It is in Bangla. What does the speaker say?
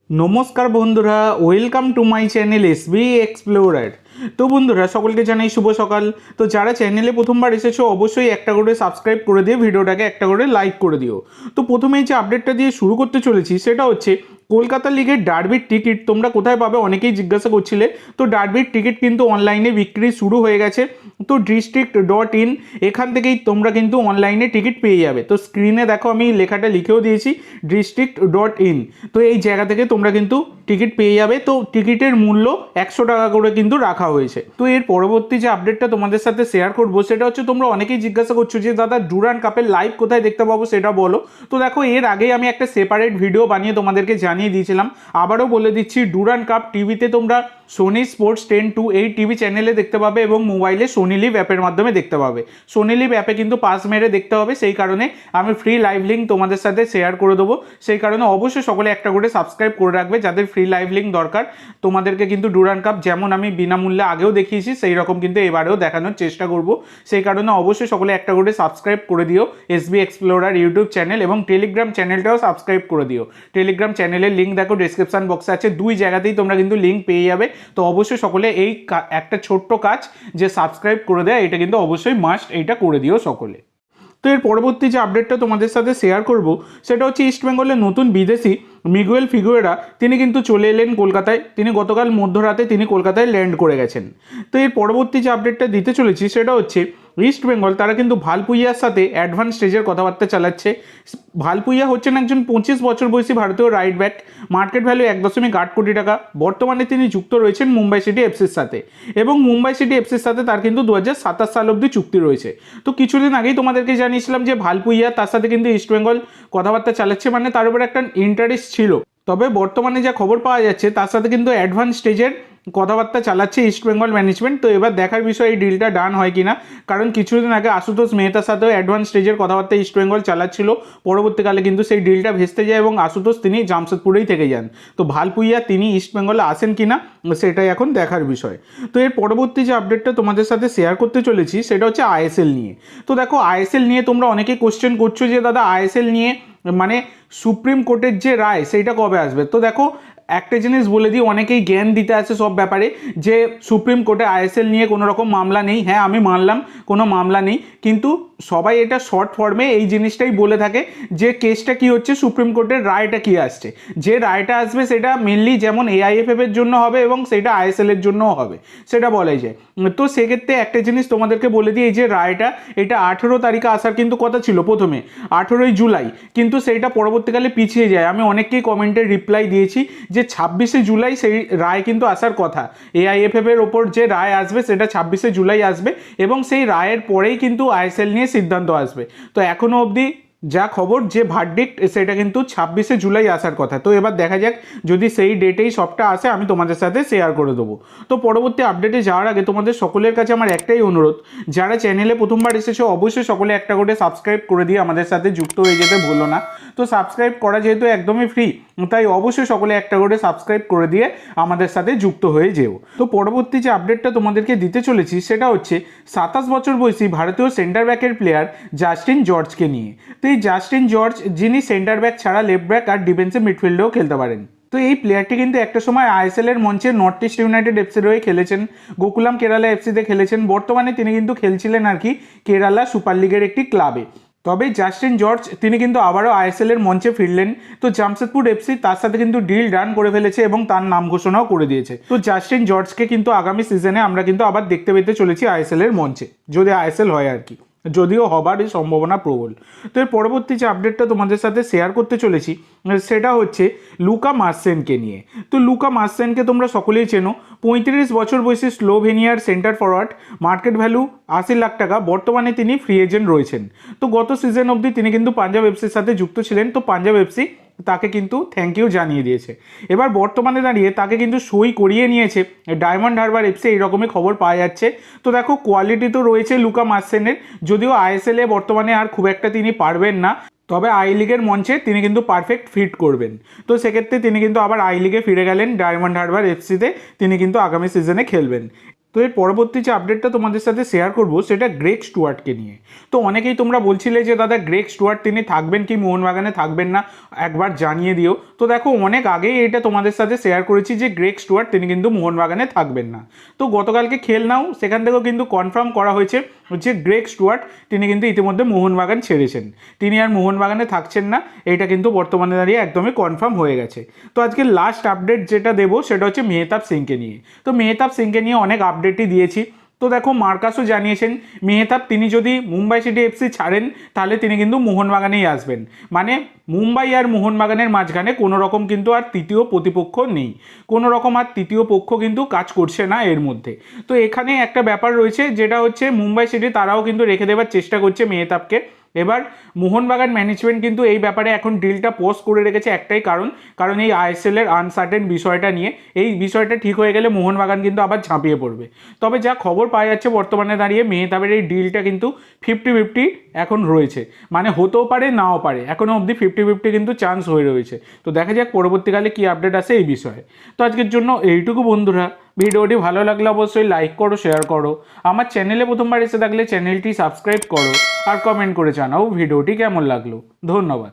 নমস্কার বন্ধুরা, welcome to my channel SB explorer. তো বন্ধুরা, সকলকে জানাই শুভ সকাল। তো যারা চ্যানেলে প্রথমবার এসেছো অবশ্যই একটা করে সাবস্ক্রাইব করে দিয়ে ভিডিওটাকে একটা করে লাইক করে দিও। তো প্রথমেই যে আপডেটটা দিয়ে শুরু করতে চলেছি সেটা হচ্ছে কলকাতা লিগের ডার্বির টিকিট তোমরা কোথায় পাবে অনেকেই জিজ্ঞাসা করছিলে। তো ডার্বির টিকিট কিন্তু অনলাইনে বিক্রি শুরু হয়ে গেছে। তো district.in এখান থেকেই তোমরা কিন্তু অনলাইনে টিকিট পেয়ে যাবে। তো স্ক্রিনে দেখো আমি লেখাটা লিখেও দিয়েছি district.in। তো এই জায়গা থেকে তোমরা কিন্তু টিকিট পেয়ে যাবে। তো টিকিটের মূল্য 100 টাকা করে কিন্তু রাখা হয়েছে। তো এর পরবর্তী যে আপডেটটা তোমাদের সাথে শেয়ার করবো সেটা হচ্ছে তোমরা অনেকেই জিজ্ঞাসা করছো যে দাদা ডুরান্ড কাপের লাইভ কোথায় দেখতে পাবো সেটা বলো। তো দেখো, এর আগেই আমি একটা সেপারেট ভিডিও বানিয়ে তোমাদেরকে জানিয়ে দিয়েছিলাম। আবারও বলে দিচ্ছি, ডুরান্ড কাপ টিভিতে তোমরা সোনি স্পোর্টস 10-2 এই টিভি চ্যানেলে দেখতে পাবে এবং মোবাইলে সোনি লিভ অ্যাপের মাধ্যমে দেখতে পাবে। সোনি লিভ অ্যাপে কিন্তু পাস মেরে দেখতে হবে, সেই কারণে আমি ফ্রি লাইভ লিঙ্ক তোমাদের সাথে শেয়ার করে দেবো। সেই কারণে অবশ্যই সকলে একটা করে সাবস্ক্রাইব করে রাখবে যাদের ফ্রি লাইভ লিঙ্ক দরকার। তোমাদেরকে কিন্তু ডুরান্ড কাপ যেমন আমি বিনামূল্যে আগেও দেখিয়েছি সেই রকম কিন্তু এবারেও দেখানোর চেষ্টা করব। সেই কারণে অবশ্যই সকলে একটা করে সাবস্ক্রাইব করে দিও এসবি এক্সপ্লোরার ইউটিউব চ্যানেল, এবং টেলিগ্রাম চ্যানেলটাও সাবস্ক্রাইব করে দিও। টেলিগ্রাম চ্যানেলের লিঙ্ক দেখো ডেসক্রিপশন বক্সে আছে, দুই জায়গাতেই তোমরা কিন্তু লিঙ্ক পেয়ে যাবে। তো অবশ্যই সকলে এই একটা ছোট্ট কাজ যে সাবস্ক্রাইব করে দেয়, এটা কিন্তু অবশ্যই মাস্ট, এইটা করে দিও সকলে। তো এর পরবর্তী যে আপডেটটা তোমাদের সাথে শেয়ার করব সেটা হচ্ছে ইস্টবেঙ্গলের নতুন বিদেশি মিগুয়েল ফিগুয়েরা তিনি কিন্তু চলে এলেন কলকাতায়। তিনি গতকাল মধ্যরাতে তিনি কলকাতায় ল্যান্ড করে গেছেন। তো এর পরবর্তী যে আপডেটটা দিতে চলেছি সেটা হচ্ছে ইস্ট বেঙ্গল তারা কিন্তু ভালপুইয়ার সাথে অ্যাডভান্স স্টেজের কথাবার্তা চালাচ্ছে। ভালপুইয়া হচ্ছেন একজন 25 বছর বয়সী ভারতীয় রাইট ব্যাক, মার্কেট ভ্যালু 1.8 কোটি টাকা। বর্তমানে তিনি যুক্ত রয়েছেন মুম্বাই সিটি এফসির সাথে, এবং মুম্বাই সিটি এফসির সাথে তার কিন্তু 2027 সাল অবধি চুক্তি রয়েছে। তো কিছুদিন আগেই তোমাদেরকে জানিয়েছিলাম যে ভালপুইয়া তার সাথে কিন্তু ইস্ট বেঙ্গল কথাবার্তা চালাচ্ছে, মানে তার উপর একটা ইন্টারেস্ট ছিল। তবে বর্তমানে যা খবর পাওয়া যাচ্ছে তার সাথে কিন্তু অ্যাডভান্স স্টেজের কথাবার্তা চালাচ্ছে ইস্ট বেঙ্গল ম্যানেজমেন্ট। তো এবার দেখার বিষয় এই ডিলটা ডান হয় কিনা, কারণ কিছুদিন আগে আশুতোষ মেহতার সাথেও অ্যাডভান্স স্টেজের কথাবার্তা ইস্ট বেঙ্গল চালাচ্ছিল। পরবর্তীকালে কিন্তু সেই ডিলটা ভেস্তে যায় এবং আশুতোষ তিনি জামশেদপুরেই থেকে যান। তো ভালপুইয়া তিনি ইস্ট বেঙ্গলে আসেন কিনা সেটাই এখন দেখার বিষয়। তো এর পরবর্তী যে আপডেটটা তোমাদের সাথে শেয়ার করতে চলেছি সেটা হচ্ছে আইএসএল নিয়ে। তো দেখো, আইএসএল নিয়ে তোমরা অনেকেই কোশ্চেন করছো যে দাদা আইএসএল নিয়ে মানে সুপ্রিম কোর্টের যে রায় সেইটা কবে আসবে। তো দেখো, একটা জিনিস বলে দিই, অনেকেই জ্ঞান দিতে আছে সব ব্যাপারে যে সুপ্রিম কোর্টে আইএসএল নিয়ে কোনো রকম মামলা নেই। হ্যাঁ, আমি মানলাম কোনো মামলা নেই, কিন্তু সবাই এটা শর্ট ফর্মে এই জিনিসটাই বলে থাকে যে কেসটা কি হচ্ছে, সুপ্রিম কোর্টের রায়টা কি আসছে। যে রায়টা আসবে সেটা মেনলি যেমন এআইএফএফ এর জন্য হবে এবং সেটা আইএসএল এর জন্যও হবে, সেটা বলাই যায়। তো সেক্ষেত্রে একটা জিনিস তোমাদেরকে বলে দিই, এই যে রায়টা এটা 18 তারিখে আসার কিন্তু কথা ছিল প্রথমে 18ই জুলাই, কিন্তু সেইটা পরবর্তীকালে পিছিয়ে যায়। আমি অনেককেই কমেন্টে রিপ্লাই দিয়েছি যে 26শে জুলাই সেই রায় কিন্তু আসার কথা। এআইএফএফ এর ওপর যে রায় আসবে সেটা 26শে জুলাই আসবে, এবং সেই রায়ের পরেই কিন্তু আইএসএল নিয়ে সিদ্ধান্ত আসবে। তো এখনো অবধি যা খবর যে ভার্ডিক্ট সেটা কিন্তু 26শে জুলাই আসার কথা। তো এবার দেখা যাক, যদি সেই ডেটেই সবটা আসে আমি তোমাদের সাথে শেয়ার করে দেবো। তো পরবর্তী আপডেটে যাওয়ার আগে তোমাদের সকলের কাছে আমার একটাই অনুরোধ, যারা চ্যানেলে প্রথমবার এসেছো অবশ্যই সকলে একটা করে সাবস্ক্রাইব করে দিয়ে আমাদের সাথে যুক্ত হয়ে যেতে ভুলো না। তো সাবস্ক্রাইব করা যেহেতু একদমই ফ্রি, তাই অবশ্যই সকলে একটা করে সাবস্ক্রাইব করে দিয়ে আমাদের সাথে যুক্ত হয়ে যেও। তো পরবর্তী যে আপডেটটা তোমাদেরকে দিতে চলেছি সেটা হচ্ছে 27 বছর বয়সী ভারতীয় সেন্টার ব্যাকের প্লেয়ার জাস্টিন জর্জকে নিয়ে। তো এই জাস্টিন জর্জ যিনি সেন্টার ব্যাক ছাড়া লেফট ব্যাক আর ডিফেন্সিভ মিডফিল্ডেও খেলতে পারেন। তো এই প্লেয়ারটি কিন্তু একটা সময় আইএসএল এর মঞ্চে নর্থ ইস্ট ইউনাইটেড এফসির হয়ে খেলেছেন, গোকুলাম কেরালা এফসিতে খেলেছেন। বর্তমানে তিনি কিন্তু খেলছিলেন আর কি কেরালা সুপার লিগের একটি ক্লাবে। তবে জাস্টিন জর্জ তিনি কিন্তু আবারও আইএসএল এর মঞ্চে ফিরলেন। তো জামশেদপুর এফসি তার সাথে কিন্তু ডিল ডান করে ফেলেছে এবং তার নাম ঘোষণাও করে দিয়েছে। তো জাস্টিন জর্জকে কিন্তু আগামী সিজনে আমরা কিন্তু আবার দেখতে পেতে চলেছি আইএসএল এর মঞ্চে, যদি আইএসএল হয় আর কি, যদিও হবারই সম্ভাবনা প্রবল। তো এর পরবর্তী যে আপডেটটা তোমাদের সাথে শেয়ার করতে চলেছি সেটা হচ্ছে লুকা মার্সেনকে নিয়ে। তো লুকা মার্সেনকে তোমরা সকলেই চেনো, 35 বছর বয়সী স্লোভেনিয়ার centre forward, market value 80 lakh টাকা। বর্তমানে তিনি ফ্রি এজেন্ট রয়েছেন। তো গত সিজন অবধি তিনি কিন্তু পাঞ্জাব এফসির সাথে যুক্ত ছিলেন। তো পাঞ্জাব এফসি তাকে কিন্তু থ্যাংক ইউ জানিয়ে দিয়েছে। এবার বর্তমানে দাঁড়িয়ে তাকে কিন্তু সই করিয়ে নিয়েছে ডায়মন্ড হারবার এফসি, এইরকমই খবর পাওয়া যাচ্ছে। তো দেখো, কোয়ালিটি তো রয়েছে লুকা মার্সেনের, যদিও আইএসএলে বর্তমানে আর খুব একটা তিনি পারবেন না, তবে আই লিগের মঞ্চে তিনি কিন্তু পারফেক্ট ফিট করবেন। তো সেক্ষেত্রে তিনি কিন্তু আবার আই লিগে ফিরে গেলেন, ডায়মন্ড হারবার এফসিতে তিনি কিন্তু আগামী সিজনে খেলবেন। তো এর পরবর্তী যে আপডেটটা তোমাদের সাথে শেয়ার করব সেটা গ্রেগ স্টুয়ার্টকে নিয়ে। তো অনেকেই তোমরা বলছিলে যে দাদা গ্রেগ স্টুয়ার্ট তিনি থাকবেন কি মোহনবাগানে থাকবেন না, একবার জানিয়ে দিও। তো দেখো অনেক আগেই এটা তোমাদের সাথে শেয়ার করেছি যে গ্রেগ স্টুয়ার্ট তিনি কিন্তু মোহনবাগানে থাকবেন না। তো গতকালকে খেল নাও সেখান থেকেও কিন্তু কনফার্ম করা হয়েছে যে গ্রেগ স্টুয়ার্ট তিনি কিন্তু ইতিমধ্যে মোহনবাগান ছেড়েছেন, তিনি আর মোহনবাগানে থাকছেন না। এটা কিন্তু বর্তমানে দাঁড়িয়ে একদমই কনফার্ম হয়ে গেছে। তো আজকে লাস্ট আপডেট যেটা দেবো সেটা হচ্ছে মেহতাব সিংকে নিয়ে। তো মেহতাব সিংকে নিয়ে অনেক আপডেটই দিয়েছি। তো দেখো মার্কাসও জানিয়েছেন মেহতাব তিনি যদি মুম্বাই সিটি এফসি ছাড়েন তাহলে তিনি কিন্তু মোহনবাগানেই আসবেন, মানে মুম্বাই আর মোহনবাগানের মাঝখানে কোনো রকম কিন্তু আর তৃতীয় প্রতিপক্ষ নেই, কোনো রকম আর তৃতীয় পক্ষ কিন্তু কাজ করছে না এর মধ্যে। তো এখানে একটা ব্যাপার রয়েছে যেটা হচ্ছে মুম্বাই সিটি তারাও কিন্তু রেখে দেওয়ার চেষ্টা করছে মেহতাবকে। এবার মোহনবাগান ম্যানেজমেন্ট কিন্তু এই ব্যাপারে এখন ডিলটা পোজ করে রেখেছে একটাই কারণ এই আইএসএল এর আনসার্টেন বিষয়টা নিয়ে। এই বিষয়টা ঠিক হয়ে গেলে মোহনবাগান কিন্তু আবার ঝাঁপিয়ে পড়বে। তবে যা খবর পাওয়া যাচ্ছে বর্তমানে দাঁড়িয়ে মেহতাবের এই ডিলটা কিন্তু 50-50 এখন রয়েছে, মানে হতেও পারে নাও পারে, এখনও অবধি 50-50 কিন্তু চান্স হয়ে রয়েছে। তো দেখা যাক পরবর্তীকালে কী আপডেট আসে এই বিষয়ে। তো আজকের জন্য এইটুকু বন্ধুরা, ভিডিওটি ভালো লাগলে অবশ্যই লাইক করো, শেয়ার করো, আমার চ্যানেলে প্রথমবার এসে থাকলে চ্যানেলটি সাবস্ক্রাইব করো আর কমেন্ট করে জানাও ভিডিওটি কেমন লাগলো। ধন্যবাদ।